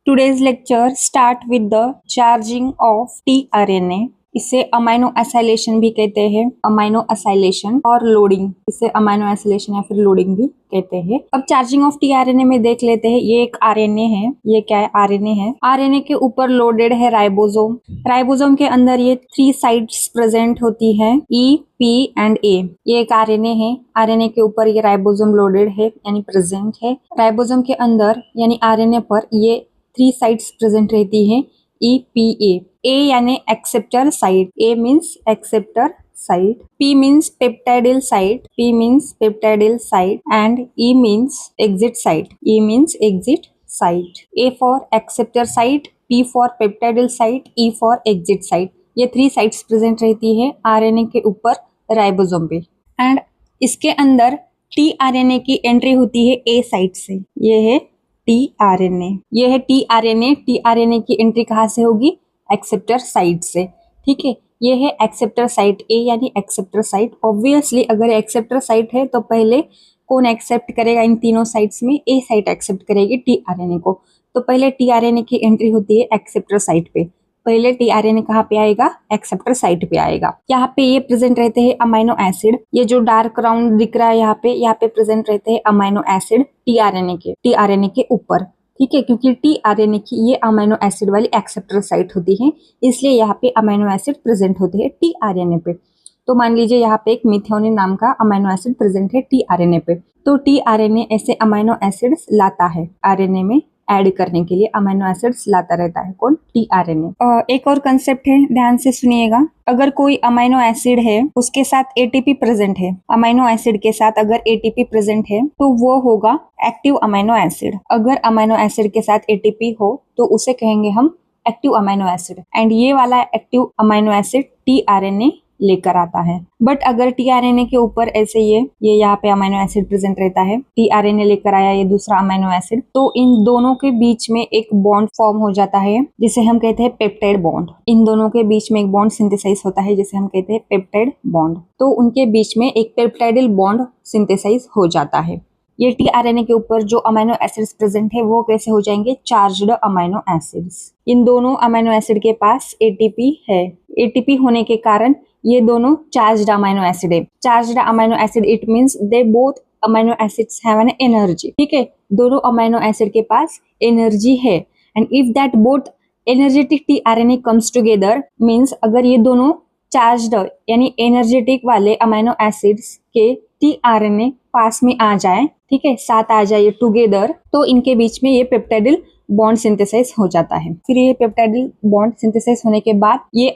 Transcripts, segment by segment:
Today's lecture start with the charging of tRNA. इसे amino acylation भी कहते हैं, अमाइनो एसाइलेशन और लोडिंग, इसे अमाइनो एसाइलेशन या फिर लोडिंग भी कहते हैं। अब चार्जिंग ऑफ टीआरएनए में देख लेते हैं। ये एक आरएनए है, ये क्या है? आरएनए है। आरएनए के ऊपर लोडेड है राइबोसोम। राइबोसोम के अंदर ये 3 साइट्स प्रेजेंट होती है, ई, पी एंड ए। ये एक आरएनए है, आरएनए के ऊपर ये राइबोसोम लोडेड है यानी प्रेजेंट है। राइबोसोम के अंदर यानी आरएनए पर ये 3 साइट्स प्रेजेंट रहती है, ई, पी, ए। ए यानी acceptor site, A means acceptor site, P means peptidyl site, P means peptidyl site and E means exit site, E means exit site. A for acceptor site, P for peptidyl site, E for exit site. ये 3 sites present रहती है RNA के ऊपर ribosome पे। And इसके अंदर tRNA की entry होती है ए साइट से। ये है टीआरएनए, ये है टीआरएनए। टीआरएनए की एंट्री कहाँ से होगी? एक्सेप्टर साइट से। ठीक है, ये है एक्सेप्टर साइट ए यानी एक्सेप्टर साइट। ऑब्वियसली अगर एक्सेप्टर साइट है तो पहले कौन एक्सेप्ट करेगा इन तीनों साइट्स में? ए साइट एक्सेप्ट करेगी टीआरएनए को। तो पहले टीआरएनए की एंट्री होती है एक्सेप्टर साइट पे। पहले टीआरएनए कहाँ पे आएगा? एक्सेप्टर साइट पे आएगा। यहाँ पे ये प्रेजेंट रहते हैं अमाइनो एसिड। ये जो डार्क राउंड दिख रहा है यहाँ पे प्रेजेंट रहते हैं अमाइनो एसिड टीआरएनए के ऊपर। ठीक है, क्योंकि टीआरएनए की ये अमाइनो एसिड वाली एक्सेप्टर साइट होती है, इसलिए यहाँ पे अमाइनो एसिड प्रेजेंट होते हैं टीआरएनए पे। तो मान लीजिए यहाँ पे एक मिथ्योनिन नाम का अमाइनो एसिड प्रेजेंट है टीआरएनए पे। तो टीआरएनए ऐसे अमाइनो एसिड्स लाता है, आरएनए में ऐड करने के लिए अमाइनो एसिड्स लाता रहता है। कौन? टीआरएनए। एक और कंसेप्ट है, ध्यान से सुनिएगा। अगर कोई अमाइनो एसिड है उसके साथ एटीपी प्रेजेंट है, अमाइनो एसिड के साथ अगर एटीपी प्रेजेंट है तो वो होगा एक्टिव अमाइनो एसिड। अगर अमाइनो एसिड के साथ एटीपी हो तो उसे कहेंगे हम एक्टिव अमाइनो एसिड। एंड ये वाला एक्टिव अमाइनो एसिड टीआरएनए लेकर आता है। बट अगर टीआरएनए के ऊपर ऐसे ये यहाँ पे अमाइनो एसिड प्रेजेंट रहता है, टीआरएनए लेकर आया ये दूसरा अमाइनो एसिड, तो इन दोनों के बीच में एक बॉन्ड फॉर्म हो जाता है जिसे हम कहते हैं पेप्टाइड बॉन्ड। इन दोनों के बीच में एक बॉन्ड सिंथेसाइज होता है जिसे हम कहते हैं पेप्टाइड बॉन्ड। तो उनके बीच में एक पेप्टाइडिल बॉन्ड सिंथेसाइज हो जाता है। ये टीआरएनए के ऊपर जो अमाइनो एसिड्स प्रेजेंट है वो कैसे हो जाएंगे? Charged amino acids. इन दोनों अमाइनो एसिड के पास एटीपी है। एटीपी होने के कारण ये दोनों चार्ज्ड अमाइनो एसिड है। Charged amino acid it means they both amino acids have an energy. ठीक है, दोनों अमाइनो एसिड के पास एनर्जी है। And if that both energetic tRNA comes together means अगर ये दोनों चार्ज्ड यानी एनर्जेटिक वाले अमाइनो एसिड्स के टीआरएनए पास में आ जाए, ठीक है, साथ आ जाए टुगेदर, तो इनके बीच में ये पेप्टाइडिल बॉन्ड सिंथेसाइज हो जाता है। फिर ये पेप्टाइडिल बॉन्ड सिंथेसाइज होने के बाद ये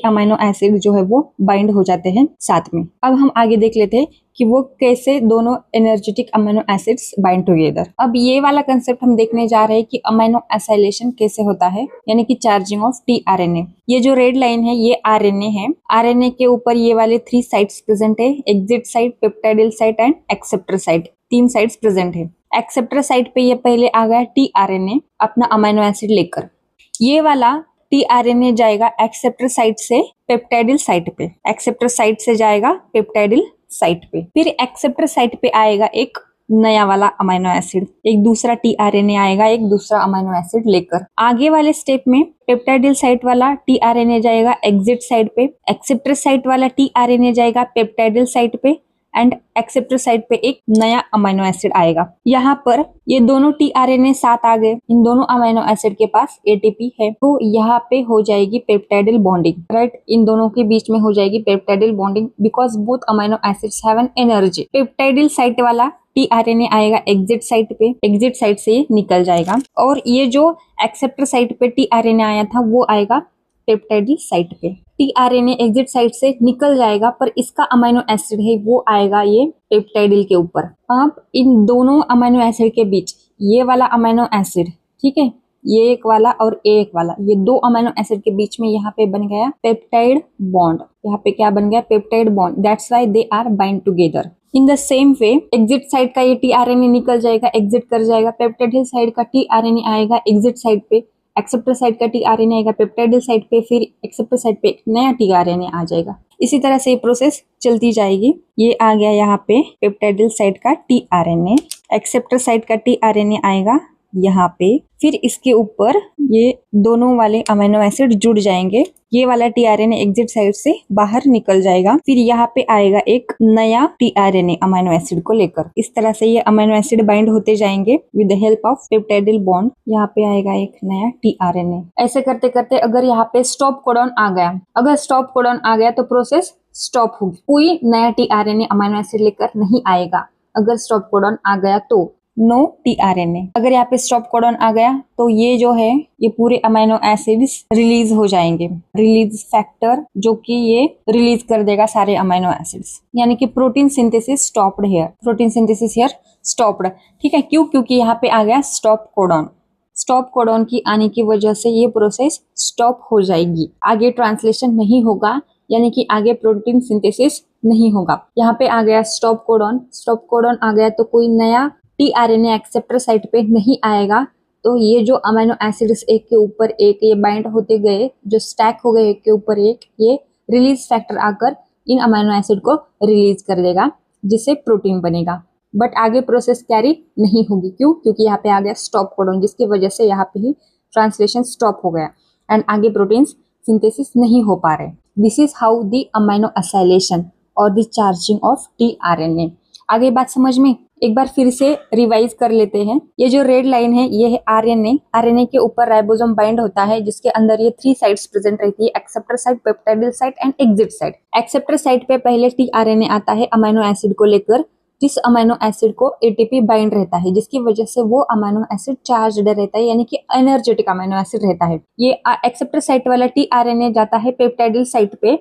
अमाइनो एसिड जो है वो बाइंड हो जाते हैं साथ में। अब हम आगे देख लेते हैं कि वो कैसे दोनों energetic amino acids bind together. अब ये वाला कंसेप्ट हम देखने जा रहे हैं कि अमाइनो एसाइलेशन कैसे होता है, यानी कि चार्जिंग ऑफ टीआरएनए। ये जो रेड लाइन है ये आरएनए है। आरएनए के ऊपर ये वाले 3 साइट्स प्रेजेंट है, exit site, peptidyl site and acceptor site. 3 sites present है। एक्सेप्टर साइट पे ये पहले आ गया टीआरएनए अपना अमाइनो एसिड लेकर। ये वाला टीआरएनए जाएगा एक्सेप्टर साइट से पेप्टाइडिल साइट पे, एक्सेप्टर साइट से जाएगा पेप्टाइडिल साइट पे। फिर एक्सेप्टर साइट पे आएगा एक नया वाला अमाइनो एसिड, एक दूसरा टीआरएनए आएगा एक दूसरा अमाइनो एसिड लेकर। आगे वाले स्टेप में पेप्टाइडिल साइट वाला टीआरएनए जाएगा एग्जिट साइट पे, एक्सेप्टर साइट वाला टीआरएनए जाएगा पेप्टाइडिल साइट पे एंड एक्सेप्टर साइट पे एक नया अमाइनो एसिड आएगा। यहाँ पर ये दोनों टीआरएनए साथ आ गए, इन दोनों अमाइनो एसिड के पास एटीपी है, तो यहाँ पे हो जाएगी पेप्टाइडिल बॉन्डिंग। राइट, इन दोनों के बीच में हो जाएगी peptidyl bonding because both amino acids have an energy. Peptidyl site वाला टीआरएनए आएगा एग्जिट साइट पे, एग्जिट साइट से ये निकल जाएगा। और ये जो एक्सेप्टर साइट पे टीआरएनए आया था वो आएगा पेप्टाइडिल साइट पे। टीआरएनए एग्जिट साइट से निकल जाएगा पर इसका अमाइनो एसिड है वो आएगा ये पेप्टाइडिल के ऊपर। अब इन दोनों अमाइनो एसिड के बीच ये वाला अमाइनो एसिड, ठीक है, ये एक वाला और एक वाला, ये 2 अमाइनो एसिड के बीच में यहाँ पे बन गया पेप्टाइड बॉन्ड। यहाँ पे क्या बन गया? Peptide bond. That's why they are bind together. In the same way exit side का ये टीआरएनए निकल जाएगा, एग्जिट कर जाएगा, पेप्टाइडिल साइड का टीआरएनए आएगा एग्जिट साइड पे, एक्सेप्टर साइड का टीआरएनए आएगा पेप्टाइडिल साइड पे, फिर एक्सेप्टर साइड पे एक नया टीआरएनए आ जाएगा। इसी तरह से ये प्रोसेस चलती जाएगी। ये आ गया यहाँ पे पेप्टाइडिल साइड का टीआरएनए, एक्सेप्टर साइड का टीआरएनए आएगा यहाँ पे, फिर इसके ऊपर ये दोनों वाले अमीनो एसिड जुड़ जाएंगे, ये वाला टीआरएनए एग्जिट साइड से बाहर निकल जाएगा, फिर यहाँ पे आएगा एक नया टीआरएनए अमीनो एसिड को लेकर। इस तरह से ये अमीनो एसिड बाइंड होते जाएंगे with the help of peptidyl bond. यहाँ पे आएगा एक नया टीआरएनए। ऐसे करते करते अगर यहाँ पे स्टॉप कोडॉन आ गया, अगर स्टॉप कोडॉन आ गया तो प्रोसेस स्टॉप होगी, कोई नया टीआरएनए अमीनो एसिड लेकर नहीं आएगा। अगर स्टॉप कोडॉन आ गया तो नो टीआरएनए। अगर यहाँ पे स्टॉप कोडॉन आ गया तो ये जो है ये पूरे अमीनो एसिड्स रिलीज हो जाएंगे, रिलीज फैक्टर जो कि ये रिलीज कर देगा सारे अमीनो एसिड्स, यानी कि protein synthesis stopped here, protein synthesis here stopped. ठीक है, क्यों? क्योंकि यहाँ पे आ गया स्टॉप कोडॉन। स्टॉप कोडॉन की आने की वजह से ये प्रोसेस स्टॉप हो जाएगी, आगे ट्रांसलेशन नहीं होगा, यानी कि आगे प्रोटीन सिंथेसिस नहीं होगा। यहाँ पे आ गया स्टॉप कोडॉन। स्टॉप कोडॉन आ गया तो कोई नया टीआरएनए एक्सेप्टर साइट पे नहीं आएगा, तो ये जो अमीनो एसिड्स एक के ऊपर एक ये बाइंड होते गए, जो स्टैक हो गए एक के ऊपर एक, ये रिलीज फैक्टर आकर इन अमीनो एसिड को रिलीज कर देगा, जिससे प्रोटीन बनेगा। बट आगे प्रोसेस कैरी नहीं होगी, क्यों? क्योंकि यहाँ पे आ गया स्टॉप कोडॉन, जिसकी वजह से यहाँ पे ही ट्रांसलेशन स्टॉप हो गया एंड आगे प्रोटीन सिंथेसिस नहीं हो पा रहे। This is how the amino acylation और द चार्जिंग ऑफ टीआरएनए। आगे बात समझ में? एक बार फिर से रिवाइज कर लेते हैं। ये जो रेड लाइन है ये है आरएनए। आरएनए के ऊपर राइबोसोम बाइंड होता है, जिसके अंदर ये 3 साइट्स प्रेजेंट रहती है, acceptor site, peptidyl site and exit site. Acceptor site पे पहले टीआरएनए आता है अमीनो एसिड को लेकर, जिस अमीनो एसिड को एटीपी बाइंड रहता है, जिसकी वजह से वो अमीनो एसिड चार्ज्ड रहता है, यानी कि एनर्जेटिक अमीनो एसिड रहता है। ये एक्सेप्टर साइट वाला टीआरएनए जाता है पेप्टाइडिल साइट पे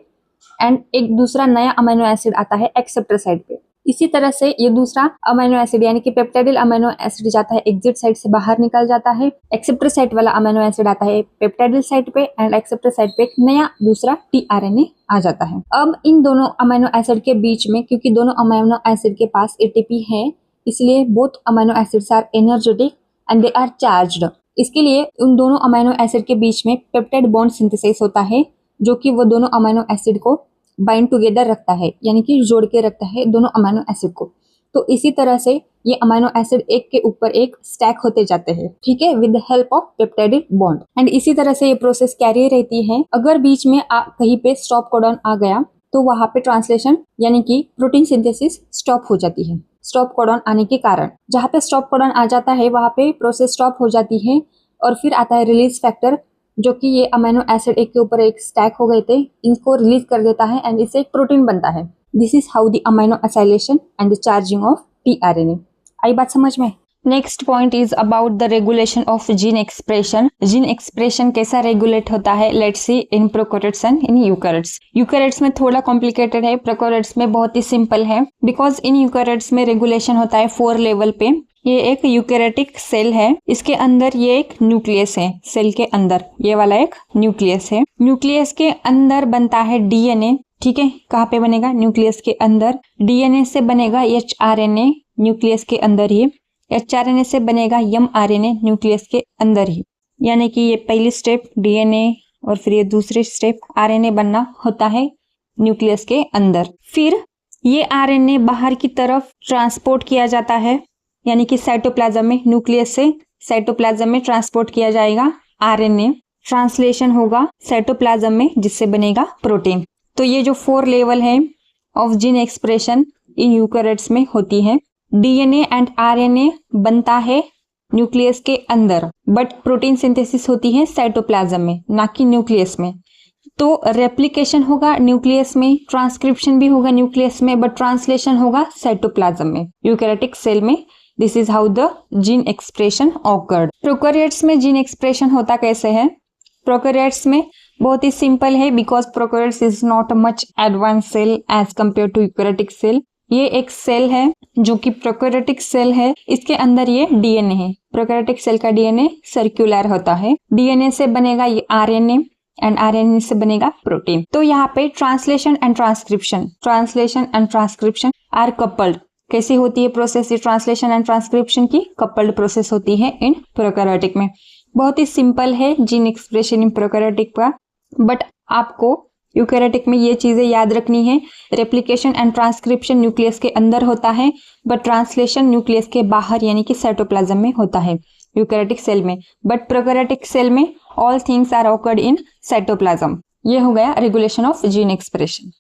एंड एक दूसरा नया अमीनो एसिड आता है एक्सेप्टर साइट पे। इसी तरह से ये दूसरा अमीनो एसिड यानी कि पेप्टाइडिल अमीनो एसिड जाता है एग्जिट साइट से बाहर निकल जाता है, एक्सेप्टर साइट वाला अमीनो एसिड आता है पेप्टाइडिल साइट पे एंड एक्सेप्टर साइट पे एक नया दूसरा टीआरएनए आ जाता है। अब इन दोनों अमीनो एसिड के बीच में, क्योंकि दोनों अमीनो एसिड के पास एटीपी है, इसलिए both amino acids are energetic and they are charged. इसके लिए उन दोनों अमीनो एसिड के बीच में पेप्टाइड बॉन्ड सिंथेसाइज होता है, जो कि वो दोनों अमीनो एसिड को बाइंड टुगेदर रखता है, यानी कि जोड़ के रखता है दोनों अमीनो एसिड को। तो इसी तरह से ये अमीनो एसिड एक के ऊपर एक स्टैक होते जाते हैं, ठीक है, with the help of peptidyl bond. And इसी तरह से ये प्रोसेस कैरी रहती है। अगर बीच में कहीं पे स्टॉप कोडॉन आ गया तो वहां पे ट्रांसलेशन यानी कि प्रोटीन सिंथेसिस स्टॉप हो जाती है, स्टॉप कोडॉन आने के कारण। जहाँ पे स्टॉप कोडॉन आ जाता है वहां पे प्रोसेस स्टॉप हो जाती है और फिर आता है रिलीज फैक्टर, जो कि ये अमीनो एसिड एक के ऊपर एक स्टैक हो गए थे, इनको रिलीज कर देता है एंड इससे एक प्रोटीन बनता है। This is how the aminoacylation and the charging of tRNA. आई बात समझ में? Next point is about the regulation of gene expression. Gene expression कैसा रेगुलेट होता है, let's see in prokaryotes and in eukaryotes. Eukaryotes में थोड़ा complicated है, प्रोकैरियोट्स में बहुत ही सिंपल है, बिकॉज इन यूकैरियोट्स में रेगुलेशन होता है 4 लेवल पे। ये एक यूकैरियोटिक सेल है, इसके अंदर ये एक न्यूक्लियस है, सेल के अंदर ये वाला एक न्यूक्लियस है। न्यूक्लियस के अंदर बनता है डीएनए, ठीक है, कहाँ पे बनेगा? न्यूक्लियस के अंदर। डीएनए से बनेगा एचआरएनए न्यूक्लियस के अंदर ही, एचआरएनए से बनेगा एमआरएनए न्यूक्लियस के अंदर ही, यानी कि ये पहली स्टेप डीएनए और फिर ये दूसरी स्टेप आरएनए बनना होता है न्यूक्लियस के अंदर। फिर ये आरएनए बाहर की तरफ ट्रांसपोर्ट किया जाता है, यानी कि साइटोप्लाज्म में, न्यूक्लियस से साइटोप्लाज्म में ट्रांसपोर्ट किया जाएगा आरएनए, ट्रांसलेशन होगा साइटोप्लाज्म में, जिससे बनेगा प्रोटीन। तो ये जो 4 लेवल है of gene expression in eukaryotes में होती है। डीएनए एंड आरएनए बनता है न्यूक्लियस के अंदर, बट प्रोटीन सिंथेसिस होती है साइटोप्लाज्म में, ना कि न्यूक्लियस में। तो रेप्लिकेशन होगा न्यूक्लियस में, ट्रांसक्रिप्शन भी होगा न्यूक्लियस में, बट ट्रांसलेशन होगा साइटोप्लाज्म में, यूकैरियोटिक सेल में। This is how the gene expression occurred. Prokaryotes में जीन एक्सप्रेशन होता कैसे है? प्रोकैरियोट्स में बहुत ही सिंपल है, because prokaryotes is not much advance cell as compare to eukaryotic cell. ये एक सेल है जो कि प्रोकैरियोटिक सेल है, इसके अंदर ये डीएनए है। प्रोकैरियोटिक सेल का डीएनए सर्कुलर होता है, डीएनए से बनेगा ये आरएनए एंड आरएनए से बनेगा प्रोटीन। तो यहाँ पे translation and transcription are coupled. कैसी होती है प्रोसेस ये ट्रांसलेशन एंड ट्रांसक्रिप्शन की? कपल्ड प्रोसेस होती है इन प्रोकैरियोटिक में। बहुत ही सिंपल है जीन एक्सप्रेशन इन प्रोकैरियोटिक का, बट आपको यूकैरियोटिक में ये चीजें याद रखनी है। रेप्लिकेशन एंड ट्रांसक्रिप्शन न्यूक्लियस के अंदर होता है, बट ट्रांसलेशन न्यूक्लियस के बाहर यानी कि साइटोप्लाज्म में होता है। यूकैरियोटिक सेल में, बट प्रोकैरियोटिक सेल में all things are occurred in cytoplasm. ये हो गया रेगुलेशन ऑफ जीन एक्सप्रेशन।